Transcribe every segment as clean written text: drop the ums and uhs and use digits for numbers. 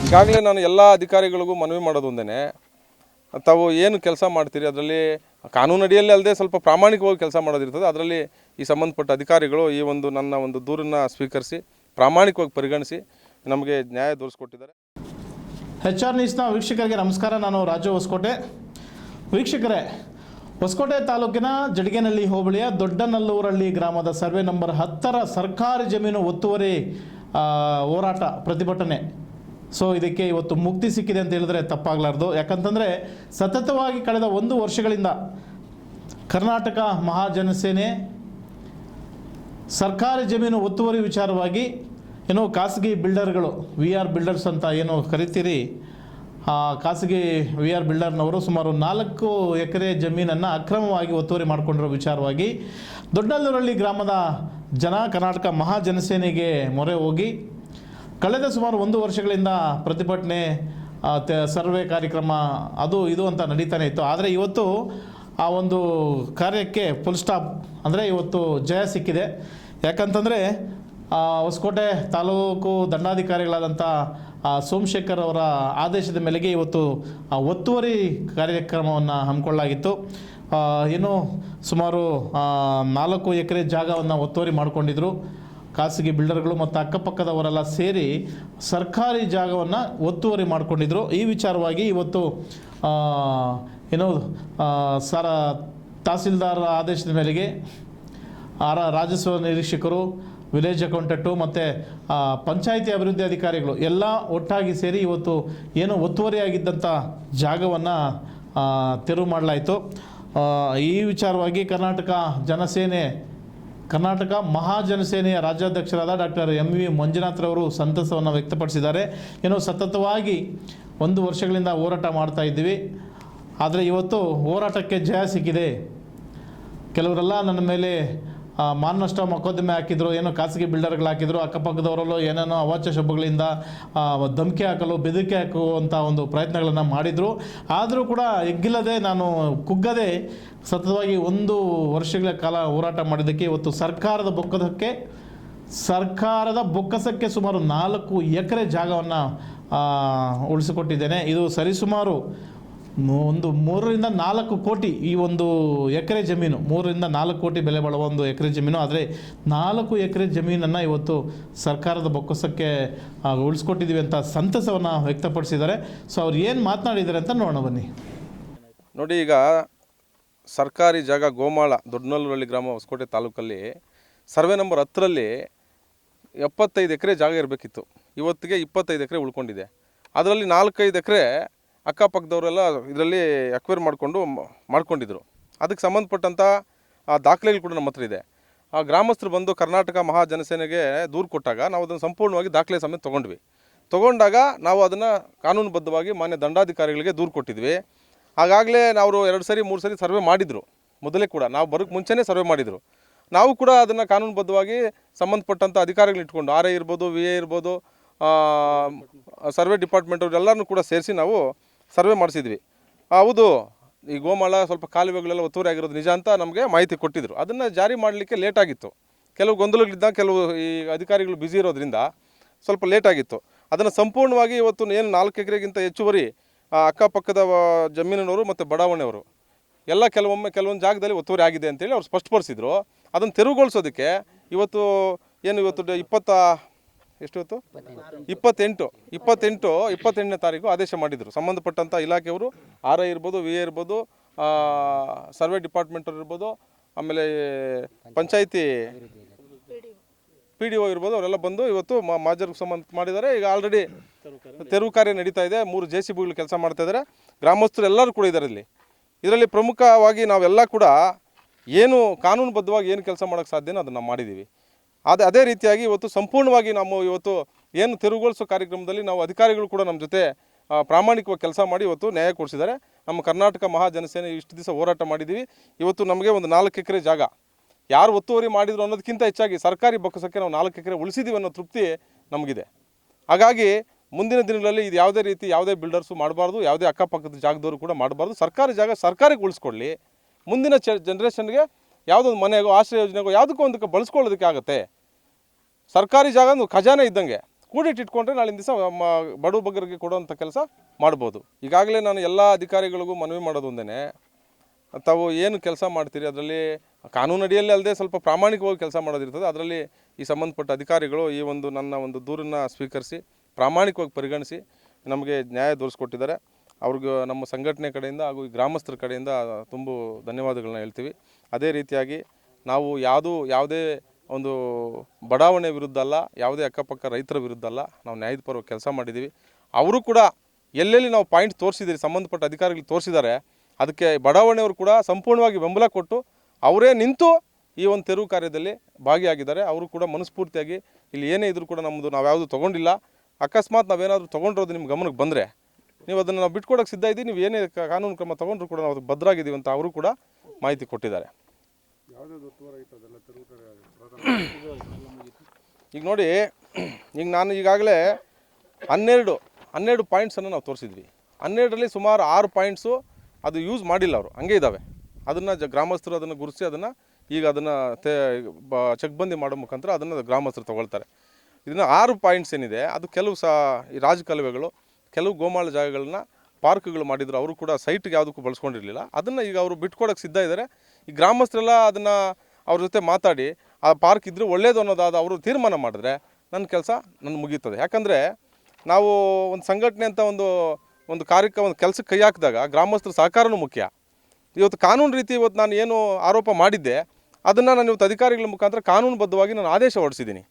ಈಗಾಗಲೇ ನಾನು ಎಲ್ಲ ಅಧಿಕಾರಿಗಳಿಗೂ ಮನವಿ ಮಾಡೋದು ಒಂದೇ, ತಾವು ಏನು ಕೆಲಸ ಮಾಡ್ತೀರಿ ಅದರಲ್ಲಿ ಕಾನೂನು ಅಡಿಯಲ್ಲಿ ಅಲ್ಲದೆ ಸ್ವಲ್ಪ ಪ್ರಾಮಾಣಿಕವಾಗಿ ಕೆಲಸ ಮಾಡೋದಿರ್ತದೆ. ಅದರಲ್ಲಿ ಈ ಸಂಬಂಧಪಟ್ಟ ಅಧಿಕಾರಿಗಳು ಈ ಒಂದು ನನ್ನ ಒಂದು ದೂರನ್ನು ಸ್ವೀಕರಿಸಿ ಪ್ರಾಮಾಣಿಕವಾಗಿ ಪರಿಗಣಿಸಿ ನಮಗೆ ನ್ಯಾಯ ದೊರಕಿಸಿಕೊಟ್ಟಿದ್ದಾರೆ. HR ನ್ಯೂಸ್ನ ವೀಕ್ಷಕರಿಗೆ ನಮಸ್ಕಾರ. ನಾನು ರಾಜು ಹೊಸಕೋಟೆ. ವೀಕ್ಷಕರೇ, ಹೊಸಕೋಟೆ ತಾಲೂಕಿನ ಜಡಿಗೇನಹಳ್ಳಿ ಹೋಬಳಿಯ ದೊಡ್ಡನಲ್ಲೂರಹಳ್ಳಿ ಗ್ರಾಮದ ಸರ್ವೆ ನಂಬರ್ 10ರ ಸರ್ಕಾರಿ ಜಮೀನು ಒತ್ತುವರಿ ಹೋರಾಟ ಪ್ರತಿಭಟನೆ. ಇದಕ್ಕೆ ಇವತ್ತು ಮುಕ್ತಿ ಸಿಕ್ಕಿದೆ ಅಂತ ಹೇಳಿದ್ರೆ ತಪ್ಪಾಗಲಾರ್ದು. ಯಾಕಂತಂದರೆ ಸತತವಾಗಿ ಕಳೆದ 1 ವರ್ಷಗಳಿಂದ ಕರ್ನಾಟಕ ಮಹಾಜನಸೇನೆ ಸರ್ಕಾರಿ ಜಮೀನು ಒತ್ತುವರಿ ವಿಚಾರವಾಗಿ ಏನೋ ಖಾಸಗಿ ಬಿಲ್ಡರ್ಗಳು VR ಬಿಲ್ಡರ್ಸ್ ಅಂತ ಏನು ಕರಿತೀರಿ, ಖಾಸಗಿ VR ಬಿಲ್ಡರ್ನವರು ಸುಮಾರು 4 ಎಕರೆ ಜಮೀನನ್ನು ಅಕ್ರಮವಾಗಿ ಒತ್ತುವರಿ ಮಾಡಿಕೊಂಡಿರೋ ವಿಚಾರವಾಗಿ ದೊಡ್ಡನಲ್ಲೂರಹಳ್ಳಿ ಗ್ರಾಮದ ಜನ ಕರ್ನಾಟಕ ಮಹಾಜನಸೇನೆಗೆ ಮೊರೆ ಹೋಗಿ ಕಳೆದ ಸುಮಾರು 1 ವರ್ಷಗಳಿಂದ ಪ್ರತಿಭಟನೆ, ಸರ್ವೆ ಕಾರ್ಯಕ್ರಮ ಅದು ಇದು ಅಂತ ನಡೀತಾನೆ ಇತ್ತು. ಆದರೆ ಇವತ್ತು ಆ ಒಂದು ಕಾರ್ಯಕ್ಕೆ ಫುಲ್ ಸ್ಟಾಪ್, ಅಂದರೆ ಇವತ್ತು ಜಯ ಸಿಕ್ಕಿದೆ. ಯಾಕಂತಂದರೆ ಹೊಸಕೋಟೆ ತಾಲೂಕು ದಂಡಾಧಿಕಾರಿಗಳಾದಂಥ ಸೋಮಶೇಖರ್ ಅವರ ಆದೇಶದ ಮೇಲೆಗೆ ಇವತ್ತು ಒತ್ತುವರಿ ಕಾರ್ಯಕ್ರಮವನ್ನು ಹಮ್ಮಿಕೊಳ್ಳಲಾಗಿತ್ತು. ಏನು ಸುಮಾರು 4 ಎಕರೆ ಜಾಗವನ್ನು ಒತ್ತುವರಿ ಮಾಡಿಕೊಂಡಿದ್ರು ಖಾಸಗಿ ಬಿಲ್ಡರ್ಗಳು ಮತ್ತು ಅಕ್ಕಪಕ್ಕದವರೆಲ್ಲ ಸೇರಿ ಸರ್ಕಾರಿ ಜಾಗವನ್ನು ಒತ್ತುವರಿ ಮಾಡಿಕೊಂಡಿದ್ರು. ಈ ವಿಚಾರವಾಗಿ ಇವತ್ತು ಏನು ತಹಸೀಲ್ದಾರ್ ಆದೇಶದ ಮೇಲೆಗೆ ರಾಜಸ್ವ ನಿರೀಕ್ಷಕರು, ವಿಲೇಜ್ ಅಕೌಂಟೆಂಟು ಮತ್ತು ಪಂಚಾಯಿತಿ ಅಭಿವೃದ್ಧಿ ಅಧಿಕಾರಿಗಳು ಎಲ್ಲ ಒಟ್ಟಾಗಿ ಸೇರಿ ಇವತ್ತು ಏನು ಒತ್ತುವರಿಯಾಗಿದ್ದಂಥ ಜಾಗವನ್ನು ತೆರವು ಮಾಡಲಾಯಿತು. ಈ ವಿಚಾರವಾಗಿ ಕರ್ನಾಟಕ ಮಹಾಜನಸೇನೆಯ ರಾಜ್ಯಾಧ್ಯಕ್ಷರಾದ ಡಾಕ್ಟರ್ MV ಮಂಜುನಾಥ್ರವರು ಸಂತಸವನ್ನು ವ್ಯಕ್ತಪಡಿಸಿದ್ದಾರೆ. ಏನೋ ಸತತವಾಗಿ 1 ವರ್ಷಗಳಿಂದ ಹೋರಾಟ ಮಾಡ್ತಾ ಇದ್ದೀವಿ, ಆದರೆ ಇವತ್ತು ಹೋರಾಟಕ್ಕೆ ಜಯ ಸಿಕ್ಕಿದೆ. ಕೆಲವರೆಲ್ಲ ನನ್ನ ಮೇಲೆ ಮಾನನಷ್ಟ ಮೊಕದ್ದಮೆ ಹಾಕಿದ್ರು, ಏನೋ ಖಾಸಗಿ ಬಿಲ್ಡರ್ಗಳು ಹಾಕಿದ್ರು, ಅಕ್ಕಪಕ್ಕದವರಲ್ಲೂ ಏನೇನೋ ಅವಾಚ್ಯ ಶಬ್ದಗಳಿಂದ ಧಮಕಿ ಹಾಕಲು, ಬೆದರಿಕೆ ಹಾಕುವಂಥ ಒಂದು ಪ್ರಯತ್ನಗಳನ್ನು ಮಾಡಿದರು. ಆದರೂ ಕೂಡ ಎಗ್ಗಿಲ್ಲದೆ, ನಾನು ಕುಗ್ಗದೆ ಸತತವಾಗಿ 1 ವರ್ಷಗಳ ಕಾಲ ಹೋರಾಟ ಮಾಡಿದ್ದಕ್ಕೆ ಇವತ್ತು ಸರ್ಕಾರದ ಬೊಕ್ಕಸಕ್ಕೆ ಸುಮಾರು 4 ಎಕರೆ ಜಾಗವನ್ನು ಉಳಿಸಿಕೊಟ್ಟಿದ್ದೇನೆ. ಇದು ಸರಿಸುಮಾರು 3 ರಿಂದ 4 ಕೋಟಿ ಈ ಒಂದು ಎಕರೆ ಜಮೀನು, 3 ರಿಂದ 4 ಕೋಟಿ ಬೆಲೆ ಬಾಳುವ ಒಂದು ಎಕರೆ ಜಮೀನು. ಆದರೆ 4 ಎಕರೆ ಜಮೀನನ್ನು ಇವತ್ತು ಸರ್ಕಾರದ ಬೊಕ್ಕಸಕ್ಕೆ ಉಳಿಸ್ಕೊಟ್ಟಿದ್ದೀವಿ ಅಂತ ಸಂತಸವನ್ನು ವ್ಯಕ್ತಪಡಿಸಿದ್ದಾರೆ. ಅವ್ರು ಏನು ಮಾತನಾಡಿದ್ದಾರೆ ಅಂತ ನೋಡೋಣ ಬನ್ನಿ. ನೋಡಿ, ಈಗ ಸರ್ಕಾರಿ ಜಾಗ ಗೋಮಾಳ ದೊಡ್ಡನಲ್ಲೂರಹಳ್ಳಿ ಗ್ರಾಮ ಹೊಸಕೋಟೆ ತಾಲೂಕಲ್ಲಿ ಸರ್ವೆ ನಂಬರ್ 10ರಲ್ಲಿ 75 ಎಕರೆ ಜಾಗ ಇರಬೇಕಿತ್ತು. ಇವತ್ತಿಗೆ 25 ಎಕರೆ ಉಳ್ಕೊಂಡಿದೆ. ಅದರಲ್ಲಿ 4-5 ಎಕರೆ ಅಕ್ಕಪಕ್ಕದವರೆಲ್ಲ ಇದರಲ್ಲಿ ಅಕ್ವೈರ್ ಮಾಡ್ಕೊಂಡಿದ್ರು. ಅದಕ್ಕೆ ಸಂಬಂಧಪಟ್ಟಂಥ ದಾಖಲೆಗಳು ಕೂಡ ನಮ್ಮ ಹತ್ರ ಇದೆ. ಆ ಗ್ರಾಮಸ್ಥರು ಬಂದು ಕರ್ನಾಟಕ ಮಹಾಜನಸೇನೆಗೆ ದೂರು ಕೊಟ್ಟಾಗ ನಾವು ಅದನ್ನು ಸಂಪೂರ್ಣವಾಗಿ ದಾಖಲೆ ಸಮೇತ ತೊಗೊಂಡಾಗ ನಾವು ಅದನ್ನು ಕಾನೂನುಬದ್ಧವಾಗಿ ಮಾನ್ಯ ದಂಡಾಧಿಕಾರಿಗಳಿಗೆ ದೂರು ಕೊಟ್ಟಿದ್ವಿ. ಆಗಾಗಲೇ ನಾವು 2 ಸರಿ 3 ಸರಿ ಸರ್ವೆ ಮಾಡಿದರು. ಮೊದಲೇ ಕೂಡ ನಾವು ಬರೋಕ್ಕೆ ಮುಂಚೆನೇ ಸರ್ವೆ ಮಾಡಿದರು. ನಾವು ಕೂಡ ಅದನ್ನು ಕಾನೂನುಬದ್ಧವಾಗಿ ಸಂಬಂಧಪಟ್ಟಂಥ ಅಧಿಕಾರಿಗಳು ಇಟ್ಕೊಂಡು RI ಇರ್ಬೋದು, VA ಇರ್ಬೋದು, ಸರ್ವೆ ಡಿಪಾರ್ಟ್ಮೆಂಟ್ ಅವರೆಲ್ಲರೂ ಕೂಡ ಸೇರಿಸಿ ನಾವು ಸರ್ವೆ ಮಾಡಿಸಿದ್ವಿ. ಹೌದು, ಈ ಗೋಮಾಳ ಸ್ವಲ್ಪ ಕಾಲುವೆಗಳೆಲ್ಲ ಒತ್ತುವರಿ ಆಗಿರೋದು ನಿಜ ಅಂತ ನಮಗೆ ಮಾಹಿತಿ ಕೊಟ್ಟಿದ್ದರು. ಅದನ್ನು ಜಾರಿ ಮಾಡಲಿಕ್ಕೆ ಲೇಟ್ ಆಗಿತ್ತು. ಕೆಲವು ಗೊಂದಲಗಳಿದ್ದ, ಕೆಲವು ಈ ಅಧಿಕಾರಿಗಳು ಬ್ಯುಸಿ ಇರೋದ್ರಿಂದ ಸ್ವಲ್ಪ ಲೇಟ್ ಆಗಿತ್ತು. ಅದನ್ನು ಸಂಪೂರ್ಣವಾಗಿ ಇವತ್ತು ಏನು 4 ಎಕರೆಗಿಂತ ಹೆಚ್ಚುವರಿ ಅಕ್ಕಪಕ್ಕದ ಜಮೀನಿನವರು ಮತ್ತು ಬಡಾವಣೆಯವರು ಎಲ್ಲ ಕೆಲವೊಂದು ಜಾಗದಲ್ಲಿ ಒತ್ತುವರಿ ಆಗಿದೆ ಅಂತೇಳಿ ಅವ್ರು ಸ್ಪಷ್ಟಪಡಿಸಿದ್ರು. ಅದನ್ನು ತೆರವುಗೊಳಿಸೋದಕ್ಕೆ ಇವತ್ತು 28ನೇ ತಾರೀಕು ಆದೇಶ ಮಾಡಿದರು. ಸಂಬಂಧಪಟ್ಟಂಥ ಇಲಾಖೆಯವರು RI ಇರ್ಬೋದು, VA ಇರ್ಬೋದು, ಸರ್ವೆ ಡಿಪಾರ್ಟ್ಮೆಂಟ್ ಅವ್ರು ಇರ್ಬೋದು, ಆಮೇಲೆ ಪಂಚಾಯಿತಿ PDO ಇರ್ಬೋದು, ಅವರೆಲ್ಲ ಬಂದು ಇವತ್ತು ಮಾಜರ್ಗೆ ಸಂಬಂಧ ಮಾಡಿದ್ದಾರೆ. ಈಗ ಆಲ್ರೆಡಿ ತೆರವು ಕಾರ್ಯ ನಡೀತಾ ಇದೆ. 3 JCBಗಳು ಕೆಲಸ ಮಾಡ್ತಾ ಇದ್ದಾರೆ. ಗ್ರಾಮಸ್ಥರು ಎಲ್ಲರೂ ಕೂಡ ಇದ್ದಾರೆ. ಇದರಲ್ಲಿ ಪ್ರಮುಖವಾಗಿ ನಾವೆಲ್ಲ ಕೂಡ ಏನು ಕಾನೂನುಬದ್ಧವಾಗಿ ಏನು ಕೆಲಸ ಮಾಡೋಕ್ಕೆ ಸಾಧ್ಯನೋ ಅದನ್ನು ನಾವು ಮಾಡಿದ್ದೀವಿ. ಅದೇ ರೀತಿಯಾಗಿ ಇವತ್ತು ಸಂಪೂರ್ಣವಾಗಿ ಇವತ್ತು ಏನು ತೆರವುಗೊಳಿಸೋ ಕಾರ್ಯಕ್ರಮದಲ್ಲಿ ನಾವು ಅಧಿಕಾರಿಗಳು ಕೂಡ ನಮ್ಮ ಜೊತೆ ಪ್ರಾಮಾಣಿಕವಾಗಿ ಕೆಲಸ ಮಾಡಿ ಇವತ್ತು ನ್ಯಾಯ ಕೊಡಿಸಿದ್ದಾರೆ. ನಮ್ಮ ಕರ್ನಾಟಕ ಮಹಾಜನಸೇನೆ ಇಷ್ಟು ದಿವಸ ಹೋರಾಟ ಮಾಡಿದ್ದೀವಿ. ಇವತ್ತು ನಮಗೆ ಒಂದು 4 ಎಕರೆ ಜಾಗ ಯಾರು ಒತ್ತುವರಿ ಮಾಡಿದ್ರು ಅನ್ನೋದಕ್ಕಿಂತ ಹೆಚ್ಚಾಗಿ ಸರ್ಕಾರಿ ಬೊಕ್ಕಸಕ್ಕೆ ನಾವು 4 ಎಕರೆ ಉಳಿಸಿದ್ದೀವಿ ಅನ್ನೋ ತೃಪ್ತಿ ನಮಗಿದೆ. ಹಾಗಾಗಿ ಮುಂದಿನ ದಿನಗಳಲ್ಲಿ ಇದು ಯಾವುದೇ ಬಿಲ್ಡರ್ಸು ಮಾಡಬಾರ್ದು, ಯಾವುದೇ ಅಕ್ಕಪಕ್ಕದ ಜಾಗದವರು ಕೂಡ ಮಾಡಬಾರ್ದು. ಸರ್ಕಾರಿ ಜಾಗ ಸರ್ಕಾರಕ್ಕೆ ಉಳಿಸ್ಕೊಳ್ಳಿ. ಮುಂದಿನ ಜನ್ರೇಷನ್ಗೆ ಯಾವುದೊಂದು ಮನೆಗೋ ಆಶ್ರಯ ಯೋಜನೆಗೋ ಯಾವುದಕ್ಕೋ ಒಂದಕ್ಕೆ ಬಳಸ್ಕೊಳ್ಳೋದಕ್ಕೆ ಆಗುತ್ತೆ. ಸರ್ಕಾರಿ ಜಾಗ ಒಂದು ಖಜಾನೆ ಇದ್ದಂಗೆ, ಕೂಡಿಟ್ಟಿಟ್ಕೊಂಡ್ರೆ ನಾಳಿನ ದಿವಸ ಬಡವ ಬಗ್ಗರಿಗೆ ಕೊಡುವಂಥ ಕೆಲಸ ಮಾಡ್ಬೋದು. ಈಗಾಗಲೇ ನಾನು ಎಲ್ಲ ಅಧಿಕಾರಿಗಳಿಗೂ ಮನವಿ ಮಾಡೋದು ಒಂದೇ, ತಾವು ಏನು ಕೆಲಸ ಮಾಡ್ತೀರಿ ಅದರಲ್ಲಿ ಕಾನೂನು ಅಡಿಯಲ್ಲಿ ಅಲ್ಲದೆ ಸ್ವಲ್ಪ ಪ್ರಾಮಾಣಿಕವಾಗಿ ಕೆಲಸ ಮಾಡೋದಿರ್ತದೆ. ಅದರಲ್ಲಿ ಈ ಸಂಬಂಧಪಟ್ಟ ಅಧಿಕಾರಿಗಳು ಈ ಒಂದು ನನ್ನ ಒಂದು ದೂರನ್ನು ಸ್ವೀಕರಿಸಿ ಪ್ರಾಮಾಣಿಕವಾಗಿ ಪರಿಗಣಿಸಿ ನಮಗೆ ನ್ಯಾಯ ದೊರಕಿಸ್ಕೊಟ್ಟಿದ್ದಾರೆ. ಅವ್ರಿಗೆ ನಮ್ಮ ಸಂಘಟನೆ ಕಡೆಯಿಂದ ಹಾಗೂ ಈ ಗ್ರಾಮಸ್ಥರ ಕಡೆಯಿಂದ ತುಂಬ ಧನ್ಯವಾದಗಳನ್ನ ಹೇಳ್ತೀವಿ. ಅದೇ ರೀತಿಯಾಗಿ ನಾವು ಯಾವುದೇ ಒಂದು ಬಡಾವಣೆ ವಿರುದ್ಧ ಅಲ್ಲ, ಯಾವುದೇ ಅಕ್ಕಪಕ್ಕ ರೈತರ ವಿರುದ್ಧ ಅಲ್ಲ, ನಾವು ನ್ಯಾಯದ ಪರವಾಗಿ ಕೆಲಸ ಮಾಡಿದ್ದೀವಿ. ಅವರು ಕೂಡ ಎಲ್ಲೆಲ್ಲಿ ನಾವು ಪಾಯಿಂಟ್ ತೋರಿಸಿದ್ದೀರಿ, ಸಂಬಂಧಪಟ್ಟ ಅಧಿಕಾರಿಗಳು ತೋರಿಸಿದ್ದಾರೆ, ಅದಕ್ಕೆ ಬಡಾವಣೆಯವರು ಕೂಡ ಸಂಪೂರ್ಣವಾಗಿ ಬೆಂಬಲ ಕೊಟ್ಟು ಅವರೇ ನಿಂತು ಈ ಒಂದು ತೆರವು ಕಾರ್ಯದಲ್ಲಿ ಭಾಗಿಯಾಗಿದ್ದಾರೆ. ಅವರು ಕೂಡ ಮನಸ್ಫೂರ್ತಿಯಾಗಿ ಇಲ್ಲಿ ಏನೇ ಇದ್ರೂ ಕೂಡ ನಾವು ಯಾವುದು ತೊಗೊಂಡಿಲ್ಲ, ಅಕಸ್ಮಾತ್ ನಾವೇನಾದರೂ ತೊಗೊಂಡಿರೋದು ನಿಮ್ಮ ಗಮನಕ್ಕೆ ಬಂದರೆ ನೀವು ಅದನ್ನು ನಾವು ಬಿಟ್ಕೊಡೋಕ್ಕೆ ಸಿದ್ಧ ಇದ್ದೀವಿ, ನೀವು ಏನೇ ಕಾನೂನು ಕ್ರಮ ತೊಗೊಂಡ್ರು ಕೂಡ ನಾವು ಅದಕ್ಕೆ ಭದ್ರಾಗಿದ್ದೀವಿ ಅಂತ ಅವರು ಕೂಡ ಮಾಹಿತಿ ಕೊಟ್ಟಿದ್ದಾರೆ. ಈಗ ನೋಡಿ, ಈಗ ನಾನು ಈಗಾಗಲೇ 12 ಪಾಯಿಂಟ್ಸನ್ನು ನಾವು ತೋರಿಸಿದ್ವಿ. 12ರಲ್ಲಿ ಸುಮಾರು 6 ಪಾಯಿಂಟ್ಸು ಅದು ಯೂಸ್ ಮಾಡಿಲ್ಲ, ಅವರು ಹಂಗೆ ಇದ್ದಾವೆ. ಅದನ್ನು ಗ್ರಾಮಸ್ಥರು ಅದನ್ನು ಗುರುತಿಸಿ ಈಗ ಅದನ್ನು ಚೆಕ್ಬಂದಿ ಮಾಡೋ ಮುಖಾಂತರ ಅದನ್ನು ಗ್ರಾಮಸ್ಥರು ತಗೊಳ್ತಾರೆ. ಇದನ್ನು 6 ಪಾಯಿಂಟ್ಸ್ ಏನಿದೆ ಅದು ಕೆಲವು ಈ ರಾಜಕಾಲುವೆಗಳು, ಕೆಲವು ಗೋಮಾಳ ಜಾಗಗಳನ್ನ ಪಾರ್ಕ್ಗಳು ಮಾಡಿದ್ರು, ಅವರು ಕೂಡ ಸೈಟ್ಗೆ ಯಾವುದಕ್ಕೂ ಬಳಸ್ಕೊಂಡಿರಲಿಲ್ಲ. ಅದನ್ನು ಈಗ ಅವರು ಬಿಟ್ಕೊಡೋಕ್ಕೆ ಸಿದ್ಧ ಇದ್ದಾರೆ. ಈ ಗ್ರಾಮಸ್ಥರೆಲ್ಲ ಅದನ್ನು ಅವ್ರ ಜೊತೆ ಮಾತಾಡಿ ಆ ಪಾರ್ಕ್ ಇದ್ದರೆ ಒಳ್ಳೇದು ಅನ್ನೋದಾದ ಅವರು ತೀರ್ಮಾನ ಮಾಡಿದ್ರೆ ನನ್ನ ಕೆಲಸ ಮುಗೀತದೆ. ಯಾಕಂದರೆ ನಾವು ಒಂದು ಸಂಘಟನೆ ಅಂತ ಒಂದು ಕಾರ್ಯಕ್ಕೆ ಒಂದು ಕೆಲಸಕ್ಕೆ ಕೈ ಹಾಕಿದಾಗ ಗ್ರಾಮಸ್ಥರ ಸಹಕಾರನೂ ಮುಖ್ಯ. ಇವತ್ತು ಕಾನೂನು ರೀತಿ ಇವತ್ತು ನಾನು ಏನು ಆರೋಪ ಮಾಡಿದ್ದೆ ಅದನ್ನು ನಾನು ಇವತ್ತು ಅಧಿಕಾರಿಗಳ ಮುಖಾಂತರ ಕಾನೂನುಬದ್ಧವಾಗಿ ನಾನು ಆದೇಶ ಹೊರಡಿಸಿದ್ದೀನಿ.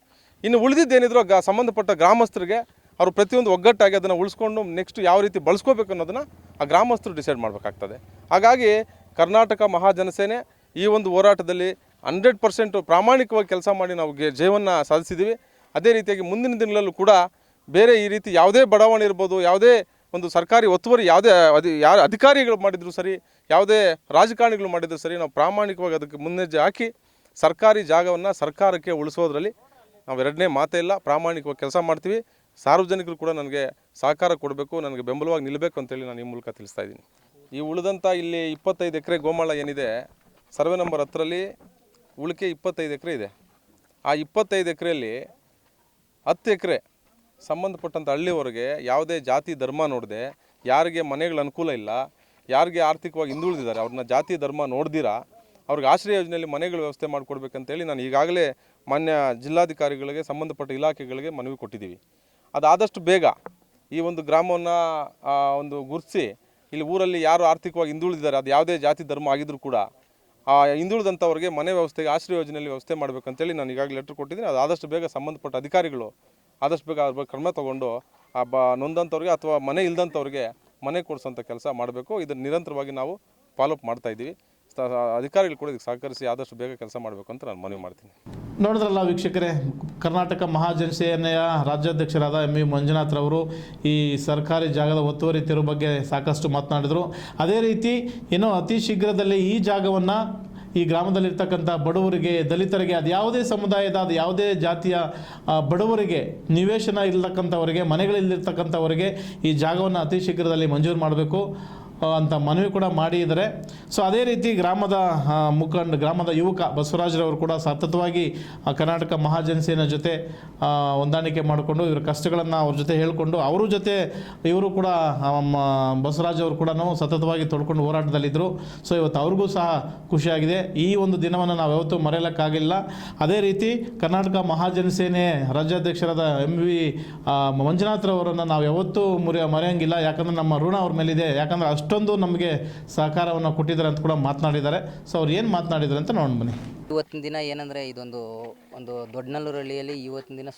ಇನ್ನು ಉಳಿದಿದ್ದೇನಿದ್ರು ಸಂಬಂಧಪಟ್ಟ ಗ್ರಾಮಸ್ಥರಿಗೆ ಅವರು ಪ್ರತಿಯೊಂದು ಒಗ್ಗಟ್ಟಾಗಿ ಅದನ್ನು ಉಳಿಸ್ಕೊಂಡು ನೆಕ್ಸ್ಟ್ ಯಾವ ರೀತಿ ಬಳಸ್ಕೋಬೇಕು ಅನ್ನೋದನ್ನು ಆ ಗ್ರಾಮಸ್ಥರು ಡಿಸೈಡ್ ಮಾಡಬೇಕಾಗ್ತದೆ. ಹಾಗಾಗಿ ಕರ್ನಾಟಕ ಮಹಾಜನಸೇನೆ ಈ ಒಂದು ಹೋರಾಟದಲ್ಲಿ 100% ಪ್ರಾಮಾಣಿಕವಾಗಿ ಕೆಲಸ ಮಾಡಿ ನಾವು ಜಯವನ್ನು ಸಾಧಿಸಿದ್ದೀವಿ. ಅದೇ ರೀತಿಯಾಗಿ ಮುಂದಿನ ದಿನಗಳಲ್ಲೂ ಕೂಡ ಬೇರೆ ಈ ರೀತಿ ಯಾವುದೇ ಬಡಾವಣೆ ಇರ್ಬೋದು, ಯಾವುದೇ ಒಂದು ಸರ್ಕಾರಿ ಒತ್ತುವರಿ ಯಾವುದೇ ಯಾರು ಅಧಿಕಾರಿಗಳು ಮಾಡಿದ್ರು ಸರಿ, ಯಾವುದೇ ರಾಜಕಾರಣಿಗಳು ಮಾಡಿದ್ರು ಸರಿ, ನಾವು ಪ್ರಾಮಾಣಿಕವಾಗಿ ಅದಕ್ಕೆ ಮುನ್ನೆಜ್ಜೆ ಹಾಕಿ ಸರ್ಕಾರಿ ಜಾಗವನ್ನು ಸರ್ಕಾರಕ್ಕೆ ಉಳಿಸೋದ್ರಲ್ಲಿ ನಾವು ಎರಡನೇ ಮಾತೇ ಇಲ್ಲ, ಪ್ರಾಮಾಣಿಕವಾಗಿ ಕೆಲಸ ಮಾಡ್ತೀವಿ. ಸಾರ್ವಜನಿಕರು ಕೂಡ ನನಗೆ ಸಹಕಾರ ಕೊಡಬೇಕು, ನನಗೆ ಬೆಂಬಲವಾಗಿ ನಿಲ್ಲಬೇಕು ಅಂತೇಳಿ ನಾನು ಈ ಮೂಲಕ ತಿಳಿಸ್ತಾ ಇದ್ದೀನಿ. ಈ ಉಳಿದಂಥ ಇಲ್ಲಿ 25 ಎಕರೆ ಗೋಮಾಳ ಏನಿದೆ, ಸರ್ವೆ ನಂಬರ್ 10ರಲ್ಲಿ ಉಳಿಕೆ 25 ಎಕರೆ ಇದೆ. ಆ 25 ಎಕರೆಯಲ್ಲಿ 10 ಎಕರೆ ಸಂಬಂಧಪಟ್ಟಂಥ ಹಳ್ಳಿವರೆಗೆ ಯಾವುದೇ ಜಾತಿ ಧರ್ಮ ನೋಡದೆ, ಯಾರಿಗೆ ಮನೆಗಳ ಅನುಕೂಲ ಇಲ್ಲ, ಯಾರಿಗೆ ಆರ್ಥಿಕವಾಗಿ ಹಿಂದುಳಿದಿದ್ದಾರೆ ಅವ್ರನ್ನ ಜಾತಿ ಧರ್ಮ ನೋಡ್ದಿರಾ ಅವ್ರಿಗೆ ಆಶ್ರಯ ಯೋಜನೆಯಲ್ಲಿ ಮನೆಗಳ ವ್ಯವಸ್ಥೆ ಮಾಡಿಕೊಡ್ಬೇಕಂತೇಳಿ ನಾನು ಈಗಾಗಲೇ ಮಾನ್ಯ ಜಿಲ್ಲಾಧಿಕಾರಿಗಳಿಗೆ ಸಂಬಂಧಪಟ್ಟ ಇಲಾಖೆಗಳಿಗೆ ಮನವಿ ಕೊಟ್ಟಿದ್ದೀವಿ. ಅದಾದಷ್ಟು ಬೇಗ ಈ ಒಂದು ಗ್ರಾಮವನ್ನು ಒಂದು ಗುರುತಿಸಿ ಇಲ್ಲಿ ಊರಲ್ಲಿ ಯಾರು ಆರ್ಥಿಕವಾಗಿ ಹಿಂದುಳಿದಿದ್ದಾರೆ, ಅದು ಯಾವುದೇ ಜಾತಿ ಧರ್ಮ ಆಗಿದ್ದರೂ ಕೂಡ ಆ ಹಿಂದುಳಿದಂಥವ್ರಿಗೆ ಮನೆ ವ್ಯವಸ್ಥೆಗೆ ಆಶ್ರಯ ಯೋಜನೆಯಲ್ಲಿ ವ್ಯವಸ್ಥೆ ಮಾಡಬೇಕಂತೇಳಿ ನಾನು ಈಗಾಗಲೇ ಲೆಟ್ರ್ ಕೊಟ್ಟಿದ್ದೀನಿ. ಅದು ಆದಷ್ಟು ಬೇಗ ಸಂಬಂಧಪಟ್ಟ ಅಧಿಕಾರಿಗಳು ಆದಷ್ಟು ಬೇಗ ಅದ್ರ ಬಗ್ಗೆ ಕ್ರಮ ತೊಗೊಂಡು ನೊಂದಂಥವ್ರಿಗೆ ಅಥವಾ ಮನೆ ಇಲ್ದಂಥವ್ರಿಗೆ ಮನೆ ಕೊಡಿಸೋಂಥ ಕೆಲಸ ಮಾಡಬೇಕು. ಇದನ್ನು ನಿರಂತರವಾಗಿ ನಾವು ಫಾಲೋಅಪ್ ಮಾಡ್ತಾಯಿದ್ದೀವಿ. ಅಧಿಕಾರಿಗಳು ಕೂಡ ಇದಕ್ಕೆ ಸಹಕರಿಸಿ ಆದಷ್ಟು ಬೇಗ ಕೆಲಸ ಮಾಡಬೇಕು ಅಂತ ನಾನು ಮನವಿ ಮಾಡ್ತೀನಿ. ನೋಡಿದ್ರಲ್ಲ ವೀಕ್ಷಕರೇ, ಕರ್ನಾಟಕ ಮಹಾಜನಸೇನೆಯ ರಾಜ್ಯಾಧ್ಯಕ್ಷರಾದ MV ಮಂಜುನಾಥ್ರವರು ಈ ಸರ್ಕಾರಿ ಜಾಗದ ಒತ್ತುವರಿ ತೆರವು ಬಗ್ಗೆ ಸಾಕಷ್ಟು ಮಾತನಾಡಿದರು. ಅದೇ ರೀತಿ ಏನೋ ಅತಿ ಶೀಘ್ರದಲ್ಲಿ ಈ ಜಾಗವನ್ನು ಈ ಗ್ರಾಮದಲ್ಲಿರ್ತಕ್ಕಂಥ ಬಡವರಿಗೆ, ದಲಿತರಿಗೆ, ಅದು ಯಾವುದೇ ಸಮುದಾಯದ, ಅದು ಯಾವುದೇ ಜಾತಿಯ ಬಡವರಿಗೆ, ನಿವೇಶನ ಇರ್ತಕ್ಕಂಥವರಿಗೆ, ಮನೆಗಳಿಲ್ಲಿರ್ತಕ್ಕಂಥವರಿಗೆ ಈ ಜಾಗವನ್ನು ಅತಿ ಶೀಘ್ರದಲ್ಲಿ ಮಂಜೂರು ಮಾಡಬೇಕು ಅಂತ ಮನವಿ ಕೂಡ ಮಾಡಿದ್ದಾರೆ. ಸೊ ಅದೇ ರೀತಿ ಗ್ರಾಮದ ಗ್ರಾಮದ ಯುವಕ ಬಸವರಾಜರವರು ಕೂಡ ಸತತವಾಗಿ ಕರ್ನಾಟಕ ಮಹಾಜನಸೇನೆ ಜೊತೆ ಹೊಂದಾಣಿಕೆ ಮಾಡಿಕೊಂಡು ಇವರ ಕಷ್ಟಗಳನ್ನು ಅವ್ರ ಜೊತೆ ಹೇಳಿಕೊಂಡು ಅವ್ರ ಜೊತೆ ಇವರು ಕೂಡ ಬಸವರಾಜ್ ಅವರು ಕೂಡ ಸತತವಾಗಿ ತೊಡ್ಕೊಂಡು ಹೋರಾಟದಲ್ಲಿದ್ದರು. ಸೊ ಇವತ್ತು ಅವ್ರಿಗೂ ಸಹ ಖುಷಿಯಾಗಿದೆ. ಈ ಒಂದು ದಿನವನ್ನು ನಾವು ಯಾವತ್ತೂ ಮರೆಯಲಿಕ್ಕಾಗಿಲ್ಲ. ಅದೇ ರೀತಿ ಕರ್ನಾಟಕ ಮಹಾಜನಸೇನೆ ರಾಜ್ಯಾಧ್ಯಕ್ಷರಾದ MV ಮಂಜುನಾಥ್ರವರನ್ನು ನಾವು ಯಾವತ್ತೂ ಮರೆಯೋಂಗಿಲ್ಲ. ಯಾಕಂದರೆ ನಮ್ಮ ಋಣ ಅವ್ರ ಮೇಲಿದೆ. ಯಾಕಂದರೆ ಅಷ್ಟೊಂದು ನಮಗೆ ಸಹಕಾರವನ್ನು ಕೊಟ್ಟಿದ್ದಾರೆ ಅಂತ ಕೂಡ ಮಾತನಾಡಿದ್ದಾರೆ. ಸೊ ಅವ್ರು ಏನು ಮಾತನಾಡಿದ್ದಾರೆ ಅಂತ ನೋಡಿ ಬನ್ನಿ. ಇವತ್ತಿನ ದಿನ ಏನಂದರೆ ಒಂದು ದೊಡ್ಡನಲ್ಲೂರು ಹಳ್ಳಿಯಲ್ಲಿ ಇವತ್ತಿನ ದಿನ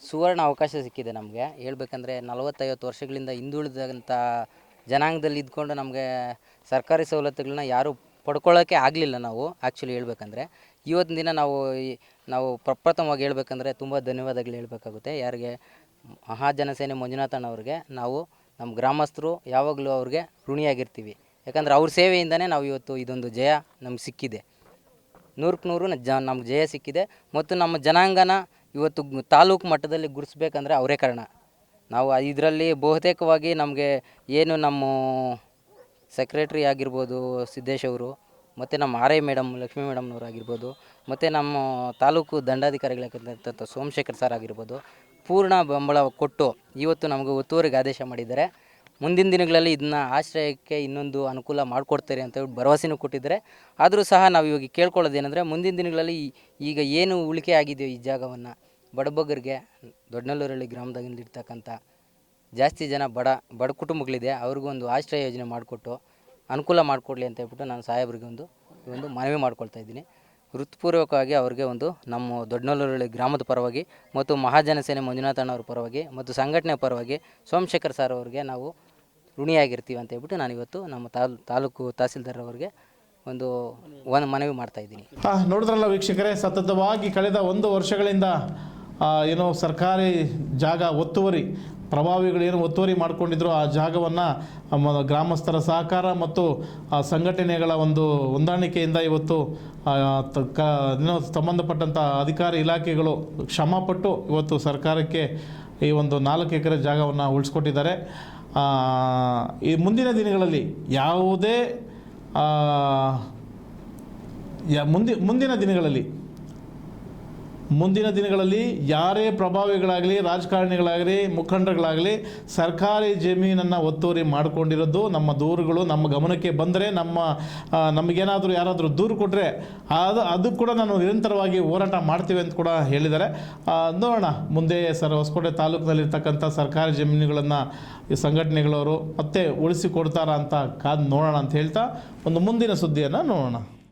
ಸುವರ್ಣ ಅವಕಾಶ ಸಿಕ್ಕಿದೆ ನಮಗೆ. ಹೇಳ್ಬೇಕಂದ್ರೆ 40-50 ವರ್ಷಗಳಿಂದ ಹಿಂದುಳಿದಂಥ ಜನಾಂಗದಲ್ಲಿ ಇದ್ಕೊಂಡು ನಮಗೆ ಸರ್ಕಾರಿ ಸವಲತ್ತುಗಳನ್ನ ಯಾರೂ ಪಡ್ಕೊಳ್ಳೋಕ್ಕೆ ಆಗಲಿಲ್ಲ. ನಾವು ಆ್ಯಕ್ಚುಲಿ ಹೇಳ್ಬೇಕಂದ್ರೆ ಇವತ್ತಿನ ದಿನ ನಾವು ಪ್ರಪ್ರಥಮವಾಗಿ ಹೇಳ್ಬೇಕಂದ್ರೆ ತುಂಬ ಧನ್ಯವಾದಗಳು ಹೇಳಬೇಕಾಗುತ್ತೆ. ಯಾರಿಗೆ? ಮಹಾಜನಸೇನೆ ಮಂಜುನಾಥಣ್ಣವ್ರಿಗೆ ನಾವು ನಮ್ಮ ಗ್ರಾಮಸ್ಥರು ಯಾವಾಗಲೂ ಅವ್ರಿಗೆ ಋಣಿಯಾಗಿರ್ತೀವಿ. ಯಾಕಂದರೆ ಅವ್ರ ಸೇವೆಯಿಂದನೇ ನಾವು ಇವತ್ತು ಇದೊಂದು ಜಯ ನಮ್ಗೆ ಸಿಕ್ಕಿದೆ. 100% ನಮ್ಗೆ ಜಯ ಸಿಕ್ಕಿದೆ. ಮತ್ತು ನಮ್ಮ ಜನಾಂಗನ ಇವತ್ತು ತಾಲೂಕು ಮಟ್ಟದಲ್ಲಿ ಗುರುತಿಸ್ಬೇಕಂದ್ರೆ ಅವರೇ ಕಾರಣ. ನಾವು ಇದರಲ್ಲಿ ಬಹುತೇಕವಾಗಿ ನಮಗೆ ಏನು ನಮ್ಮ ಸೆಕ್ರೆಟ್ರಿ ಆಗಿರ್ಬೋದು ಸಿದ್ದೇಶ್ ಅವರು, ಮತ್ತು ನಮ್ಮ RI ಮೇಡಮ್ ಲಕ್ಷ್ಮೀ ಮೇಡಮ್ನವ್ರು ಆಗಿರ್ಬೋದು, ಮತ್ತು ನಮ್ಮ ತಾಲೂಕು ದಂಡಾಧಿಕಾರಿಗಳಾಗಿರ್ತಕ್ಕಂಥ ಸೋಮಶೇಖರ್ ಸರ್ ಆಗಿರ್ಬೋದು, ಪೂರ್ಣ ಬೆಂಬಲ ಕೊಟ್ಟು ಇವತ್ತು ನಮಗೆ ಒತ್ತುವರಿಗೆ ಆದೇಶ ಮಾಡಿದ್ದಾರೆ. ಮುಂದಿನ ದಿನಗಳಲ್ಲಿ ಇದನ್ನ ಆಶ್ರಯಕ್ಕೆ ಇನ್ನೊಂದು ಅನುಕೂಲ ಮಾಡಿಕೊಡ್ತಾರೆ ಅಂತ ಹೇಳಿ ಭರವಸೆನೂ ಕೊಟ್ಟಿದ್ದಾರೆ. ಆದರೂ ಸಹ ನಾವು ಇವಾಗ ಕೇಳ್ಕೊಳ್ಳೋದೇನೆಂದರೆ ಮುಂದಿನ ದಿನಗಳಲ್ಲಿ ಈಗ ಏನು ಉಳಿಕೆ ಆಗಿದೆಯೋ ಈ ಜಾಗವನ್ನು ಬಡಬಗ್ಗರಿಗೆ ದೊಡ್ಡನಲ್ಲೂರಳ್ಳಿ ಗ್ರಾಮದಾಗಿಂದ ಇರ್ತಕ್ಕಂಥ ಜಾಸ್ತಿ ಜನ ಬಡ ಕುಟುಂಬಗಳಿದೆ, ಅವ್ರಿಗೂ ಒಂದು ಆಶ್ರಯ ಯೋಜನೆ ಮಾಡಿಕೊಟ್ಟು ಅನುಕೂಲ ಮಾಡಿಕೊಡ್ಲಿ ಅಂತ ಹೇಳ್ಬಿಟ್ಟು ನಾನು ಸಾಹೇಬ್ರಿಗೆ ಒಂದು ಮನವಿ ಮಾಡ್ಕೊಳ್ತಾ ಇದ್ದೀನಿ. ಹೃತ್ಪೂರ್ವಕವಾಗಿ ಅವ್ರಿಗೆ ನಮ್ಮ ದೊಡ್ಡನಲ್ಲೂರಳ್ಳಿ ಗ್ರಾಮದ ಪರವಾಗಿ ಮತ್ತು ಮಹಾಜನ ಸೇನೆ ಮಂಜುನಾಥ ಅಣ್ಣವ್ರ ಪರವಾಗಿ ಮತ್ತು ಸಂಘಟನೆ ಪರವಾಗಿ ಸೋಮಶೇಖರ್ ಸರ್ ಅವರಿಗೆ ನಾವು ಋಣಿಯಾಗಿರ್ತೀವಿ ಅಂತ ಹೇಳ್ಬಿಟ್ಟು ನಾನು ಇವತ್ತು ನಮ್ಮ ತಾಲೂಕು ತಹಸೀಲ್ದಾರ್ ಅವರಿಗೆ ಒಂದು ಮನವಿ ಮಾಡ್ತಾ ಇದ್ದೀನಿ. ನೋಡಿದ್ರಲ್ಲ ವೀಕ್ಷಕರೇ, ಸತತವಾಗಿ ಕಳೆದ 1 ವರ್ಷಗಳಿಂದ ಏನೋ ಸರ್ಕಾರಿ ಜಾಗ ಒತ್ತುವರಿ ಪ್ರಭಾವಿಗಳು ಏನು ಒತ್ತುವರಿ ಮಾಡಿಕೊಂಡಿದ್ರು ಆ ಜಾಗವನ್ನು ಗ್ರಾಮಸ್ಥರ ಸಹಕಾರ ಮತ್ತು ಸಂಘಟನೆಗಳ ಒಂದು ಹೊಂದಾಣಿಕೆಯಿಂದ ಇವತ್ತು ಸಂಬಂಧಪಟ್ಟಂಥ ಅಧಿಕಾರಿ ಇಲಾಖೆಗಳು ಶ್ರಮಪಟ್ಟು ಇವತ್ತು ಸರ್ಕಾರಕ್ಕೆ ಈ ಒಂದು 4 ಎಕರೆ ಜಾಗವನ್ನು ಉಳಿಸ್ಕೊಟ್ಟಿದ್ದಾರೆ. ಈ ಮುಂದಿನ ದಿನಗಳಲ್ಲಿ ಯಾವುದೇ ಮುಂದಿನ ದಿನಗಳಲ್ಲಿ ಯಾರೇ ಪ್ರಭಾವಿಗಳಾಗಲಿ ರಾಜಕಾರಣಿಗಳಾಗಲಿ ಮುಖಂಡರುಗಳಾಗಲಿ ಸರ್ಕಾರಿ ಜಮೀನನ್ನು ಒತ್ತುವರಿ ಮಾಡಿಕೊಂಡಿರೋದು ನಮ್ಮ ದೂರುಗಳು ನಮ್ಮ ಗಮನಕ್ಕೆ ಬಂದರೆ ನಮಗೇನಾದರೂ ಯಾರಾದರೂ ದೂರು ಕೊಟ್ಟರೆ ಅದು ಕೂಡ ನಾನು ನಿರಂತರವಾಗಿ ಹೋರಾಟ ಮಾಡ್ತೀವಿ ಅಂತ ಕೂಡ ಹೇಳಿದ್ದಾರೆ. ನೋಡೋಣ ಮುಂದೆ ಹೊಸಕೋಟೆ ತಾಲೂಕಿನಲ್ಲಿರ್ತಕ್ಕಂಥ ಸರ್ಕಾರಿ ಜಮೀನುಗಳನ್ನು ಈ ಸಂಘಟನೆಗಳವರು ಮತ್ತೆ ಉಳಿಸಿಕೊಡ್ತಾರಾ ಅಂತ ಕಾದು ನೋಡೋಣ ಅಂತ ಹೇಳ್ತಾ ಒಂದು ಮುಂದಿನ ಸುದ್ದಿಯನ್ನು ನೋಡೋಣ.